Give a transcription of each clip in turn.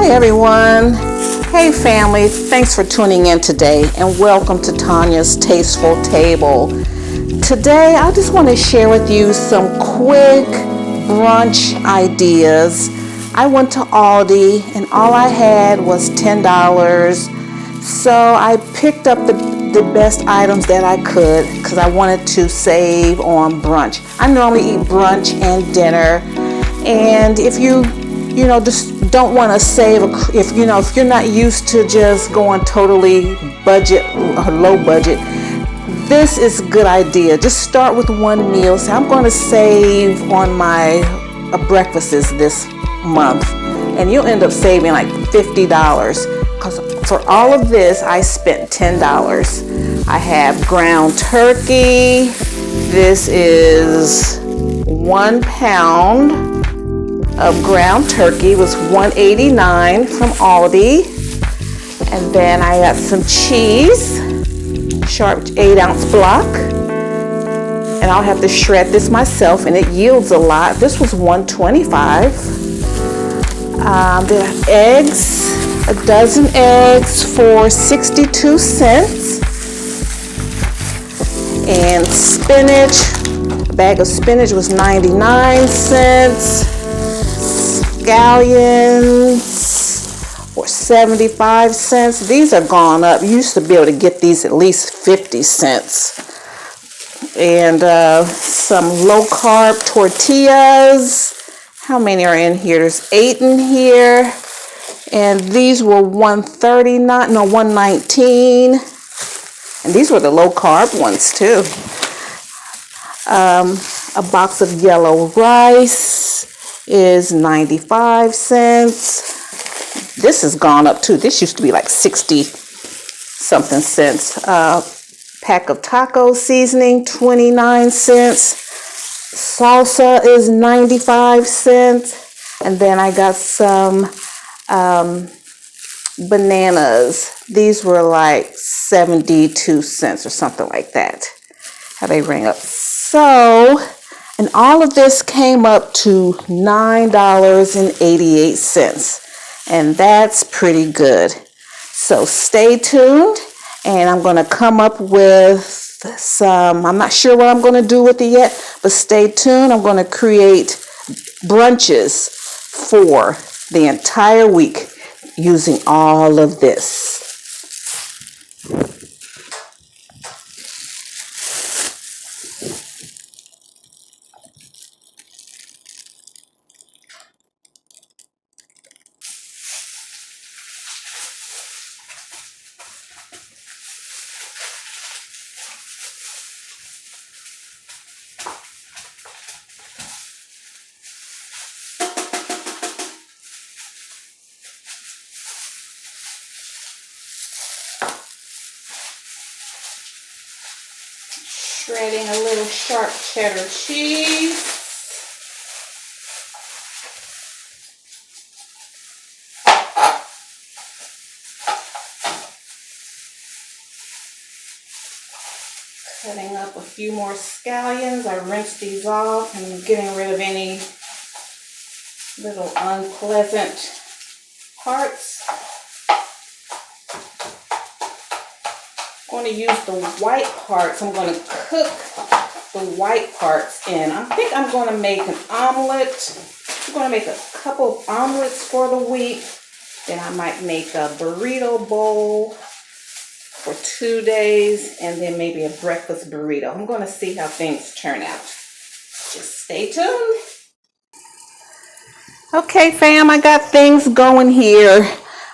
Hi everyone. Hey family, thanks for tuning in today and welcome to Tanya's Tasteful Table. Today I just want to share with you some quick brunch ideas. I went to Aldi and all I had was $10. So I picked up the best items that I could because I wanted to save on brunch. I normally eat brunch and dinner, and if you just don't want to save, if you're not used to just going totally budget or low budget, this is a good idea. Just start with one meal. So I'm going to save on my breakfasts this month, and you'll end up saving like $50 because for all of this I spent $10. I have ground turkey. This is 1 pound of ground turkey. It was $1.89 from Aldi. And then I got some cheese, sharp 8-ounce block. And I'll have to shred this myself, and it yields a lot. This was $1.25. Then eggs, a dozen eggs for 62 cents. And spinach, a bag of spinach was 99 cents. Scallions for 75 cents. These are gone up. You used to be able to get these at least 50 cents. And some low carb tortillas. How many are in here? There's 8 in here. And these were $1.19. And these were the low carb ones too. A box of yellow rice is 95 cents. This has gone up too. This used to be like 60 something cents. Pack of taco seasoning, 29 cents. Salsa is 95 cents. And then I got some bananas. These were like 72 cents or something like that. How they ring up. So, and all of this came up to $9.88. And that's pretty good. So stay tuned, and I'm going to come up with some, I'm not sure what I'm going to do with it yet, but stay tuned. I'm going to create brunches for the entire week using all of this. Shredding a little sharp cheddar cheese. Cutting up a few more scallions. I rinsed these off and getting rid of any little unpleasant parts. I'm going to use the white parts. I'm going to cook the white parts in. I think I'm going to make an omelet. I'm going to make a couple of omelets for the week. Then I might make a burrito bowl for 2 days, and then maybe a breakfast burrito. I'm going to see how things turn out. Just stay tuned. Okay, fam, I got things going here.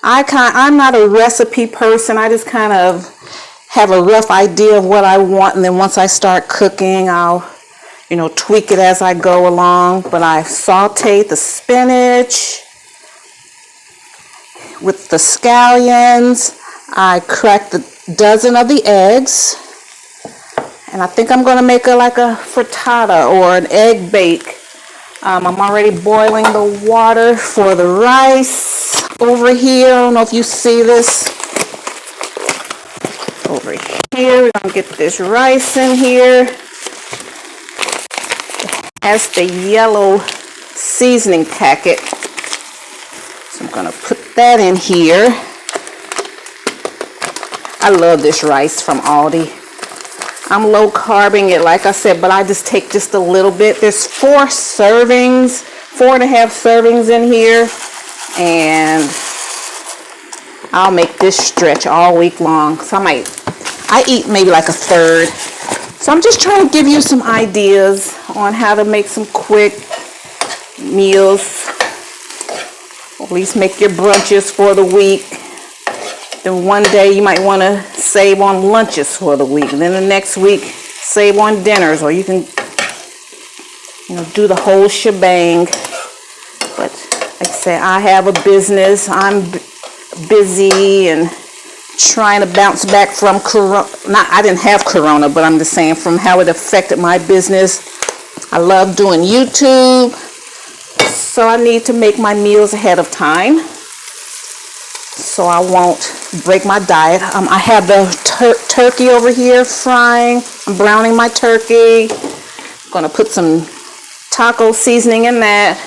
I'm not a recipe person. I just kind of have a rough idea of what I want, and then once I start cooking, I'll, tweak it as I go along. But I sauteed the spinach with the scallions. I cracked a dozen of the eggs, and I think I'm going to make like a frittata or an egg bake. I'm already boiling the water for the rice over here. I don't know if you see this. Over here, we're going to get this rice in here. It has the yellow seasoning packet. So I'm gonna put that in here. I love this rice from Aldi. I'm low carbing it, like I said, but I just take just a little bit. There's 4.5 servings in here, and I'll make this stretch all week long. So I eat maybe like a third. So I'm just trying to give you some ideas on how to make some quick meals. At least make your brunches for the week. Then one day you might want to save on lunches for the week. And then the next week, save on dinners. Or you can, do the whole shebang. But like I said, I have a business. I'm busy and trying to bounce back from Corona. I didn't have Corona, but I'm just saying from how it affected my business. I love doing YouTube. So I need to make my meals ahead of time, so I won't break my diet. I have the turkey over here frying. I'm browning my turkey. I'm gonna put some taco seasoning in that.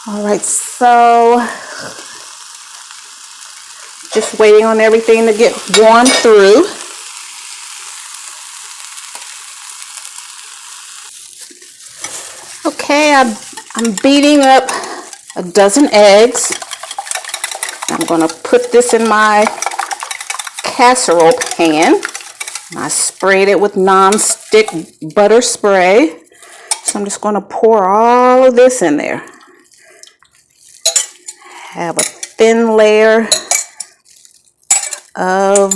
All right, so just waiting on everything to get warmed through. Okay, I'm beating up a dozen eggs. I'm going to put this in my casserole pan. I sprayed it with non-stick butter spray. So I'm just going to pour all of this in there. Have a thin layer of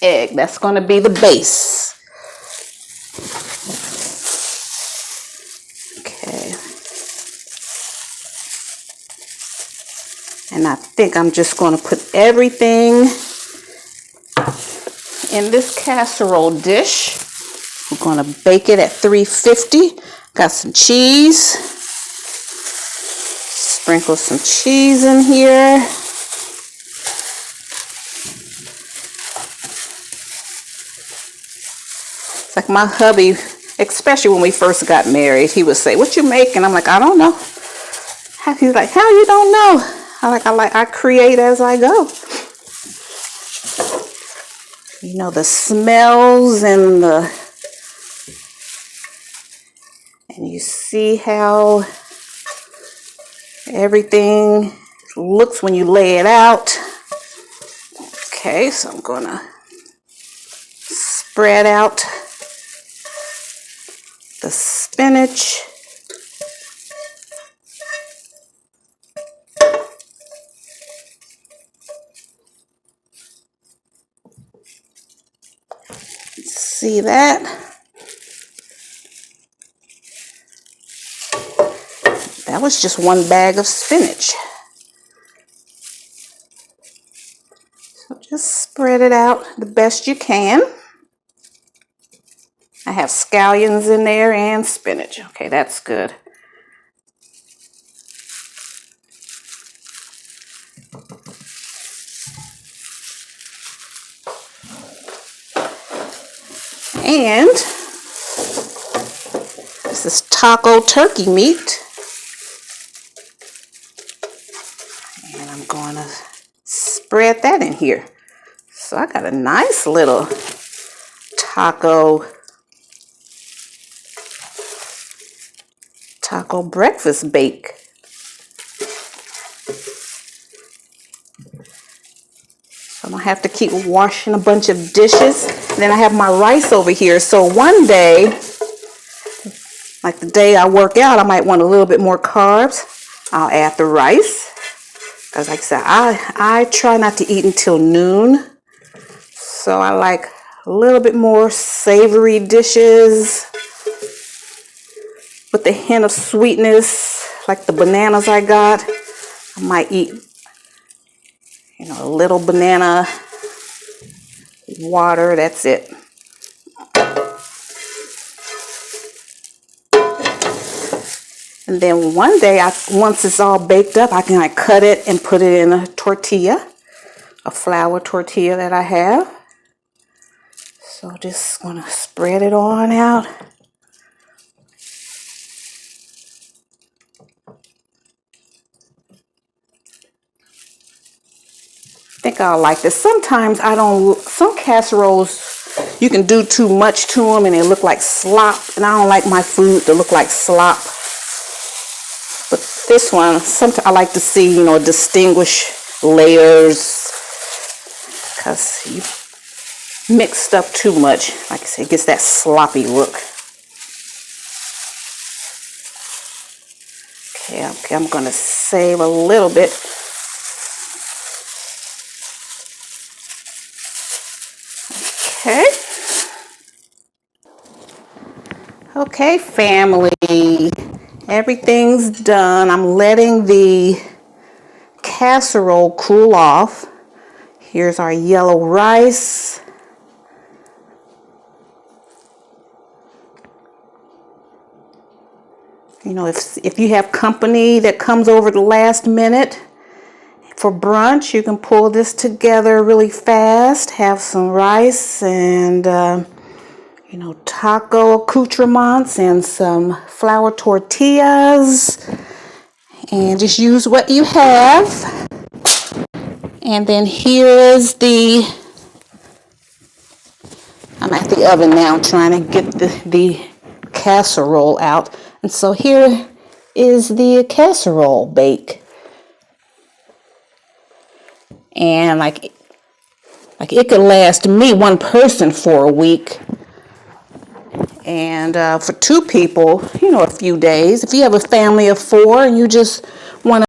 egg. That's going to be the base. And I think I'm just going to put everything in this casserole dish. I'm going to bake it at 350. Got some cheese. Sprinkle some cheese in here. It's like my hubby, especially when we first got married, he would say, "What you making?" I'm like, "I don't know." He's like, "How you don't know?" I create as I go. The smells and you see how everything looks when you lay it out. Okay, so I'm gonna spread out the spinach. See that? That was just one bag of spinach. So just spread it out the best you can. I have scallions in there and spinach. Okay, that's good. And this is taco turkey meat. And I'm going to spread that in here. So I got a nice little taco breakfast bake. So I don't have to keep washing a bunch of dishes. And then I have my rice over here. So one day, like the day I work out, I might want a little bit more carbs. I'll add the rice. Because like I said, I try not to eat until noon. So I like a little bit more savory dishes with a hint of sweetness, like the bananas I got. I might eat, a little banana water, that's it. And then one day, once it's all baked up, I can cut it and put it in a tortilla, a flour tortilla that I have. So just gonna spread it on out. think I'll like this. Sometimes I don't, some casseroles, you can do too much to them and they look like slop. And I don't like my food to look like slop. But this one, sometimes I like to see, you know, distinguish layers. Because you mixed up too much. Like I said, it gets that sloppy look. Okay, I'm going to save a little bit. Okay. Okay, family. Everything's done. I'm letting the casserole cool off. Here's our yellow rice. You know, if you have company that comes over the last minute for brunch, you can pull this together really fast. Have some rice and, you know, taco accoutrements and some flour tortillas. And just use what you have. And then here is I'm at the oven now trying to get the casserole out. And so here is the casserole bake. And like it could last me, one person, for a week. And for two people, you know, a few days. If you have a family of 4 and you just want to